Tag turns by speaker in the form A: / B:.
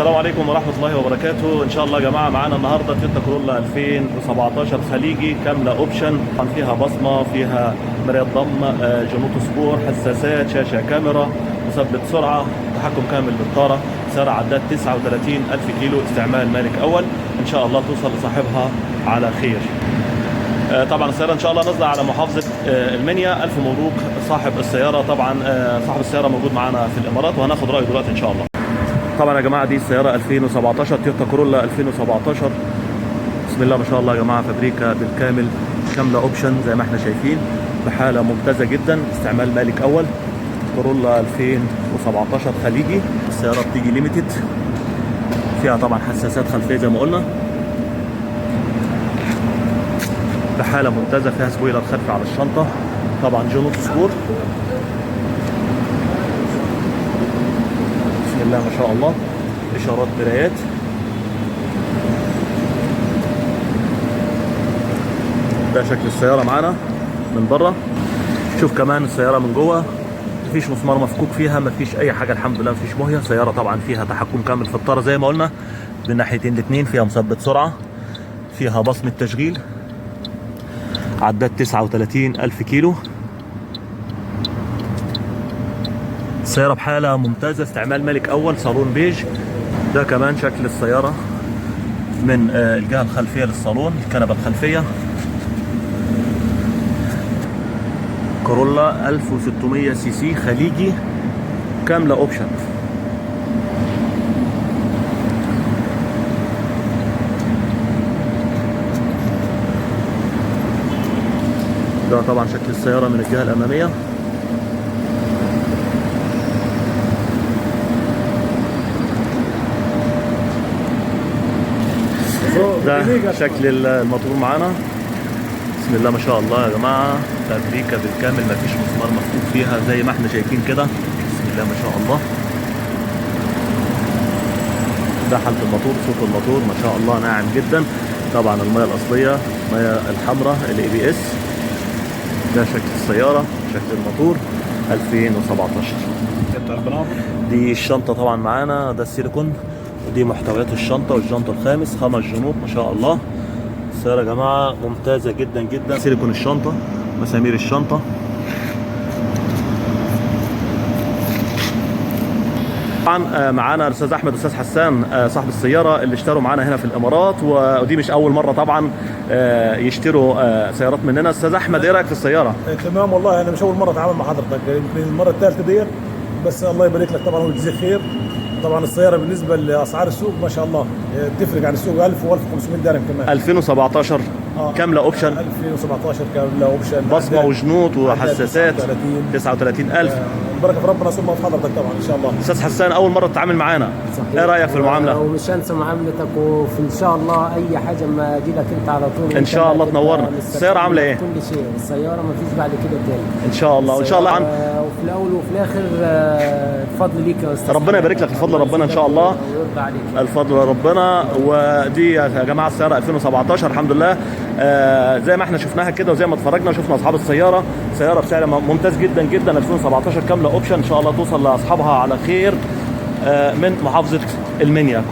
A: السلام عليكم ورحمة الله وبركاته. إن شاء الله يا جماعة معانا النهاردة تويوتا كورولا 2017 خليجي كاملة أوبشن، طبعا فيها بصمة، فيها مراية ضم، جنوط سبور، حساسات، شاشة كاميرا، مثبت سرعة، تحكم كامل بالطارة، سعر عداد 39,000 كيلو، استعمال مالك أول. إن شاء الله توصل لصاحبها على خير. طبعا السيارة إن شاء الله نازلة على محافظة المنيا. ألف مبروك صاحب السيارة. طبعا صاحب السيارة موجود معانا في الإمارات وهناخد رأيه دلوقتي إن شاء الله. طبعا يا جماعه دي السياره 2017 تويوتا كورولا 2017. بسم الله ما شاء الله يا جماعه، فابريكا بالكامل كامله اوبشن زي ما احنا شايفين، بحاله ممتازه جدا، استعمال مالك اول. كورولا 2017 خليجي. السياره بتيجي ليميتد، فيها طبعا حساسات خلفيه زي ما قلنا، بحاله ممتازه، فيها سبويلر خلفي على الشنطه، طبعا جنوط سبور. بسم الله ما شاء الله، اشارات مرايات. ده شكل السياره معانا من بره. شوف كمان السياره من جوه، مفيش مسمار مفكوك فيها، مفيش اي حاجه الحمد لله، مفيش مهيه. سياره طبعا فيها تحكم كامل في الطاره زي ما قلنا بالناحيتين الاثنين، فيها مثبت سرعه، فيها بصمه تشغيل، عداد 39,000 كيلو. السيارة بحالة ممتازة، استعمال مالك أول، صالون بيج. ده كمان شكل السيارة من الجهة الخلفية للصالون، الكنبة الخلفية. كورولا 1600 سي سي خليجي كاملة أوبشن. ده طبعا شكل السيارة من الجهة الأمامية. ده شكل الموتور معانا. بسم الله ما شاء الله يا جماعه، فابريكا بالكامل، مفيش مسمار مفكوك فيها زي ما احنا شايفين كده. بسم الله ما شاء الله. ده حالة الموتور، صوت الموتور ما شاء الله ناعم جدا. طبعا الميه الاصليه، الميه الحمراء ABS. ده شكل السياره، شكل الموتور 2017. دي الشنطه طبعا معانا، ده السيليكون، ودي محتويات الشنطه، والجنط الخامس 5 جنوط ما شاء الله. السياره يا جماعه ممتازه جدا جدا. سيليكون الشنطه، مسامير الشنطه. طبعا معانا الاستاذ احمد والاستاذ حسان صاحب السياره اللي اشتروا معانا هنا في الامارات، ودي مش اول مره طبعا يشتروا سيارات مننا. استاذ احمد ايه رايك في السياره؟
B: تمام والله، انا مش اول مره اتعامل مع حضرتك، يمكن المره الثالثه ديت، بس الله يبارك لك طبعا ويجزيك خير. طبعا السياره بالنسبه لاسعار السوق ما شاء الله بتفرق عن السوق 1000 و1500 درهم كمان.
A: 2017 كامله اوبشن.
B: 2017 كامله اوبشن،
A: بصمه وجنوط وحساسات 39,000.
B: بركه في ربنا ثم في حضرتك طبعا ان شاء الله.
A: استاذ حسان اول مره تتعامل معانا، ايه رايك في المعامله؟
C: ومش هنسى معاملتك، وفي ان شاء الله اي حاجه ما اجي لك انت على طول
A: ان شاء الله تنورنا. السياره عامله ايه؟
C: كل شيء، السياره ما فيش بعد كده تاني
A: ان شاء الله. وان شاء الله
C: وفي الاول وفي الاخر الفضل ليك يا استاذ.
A: ربنا يبارك لك، الفضل ربنا ان شاء الله،
C: ويرضى عليك.
A: الفضل ربنا. ودي يا جماعه السياره 2017 الحمد لله، زي ما احنا شفناها كده وزي ما اتفرجنا وشفنا اصحاب السياره. سياره بسعر ممتاز جدا جدا 2017 كامله اوبشن. ان شاء الله توصل لاصحابها على خير من محافظه المنيا.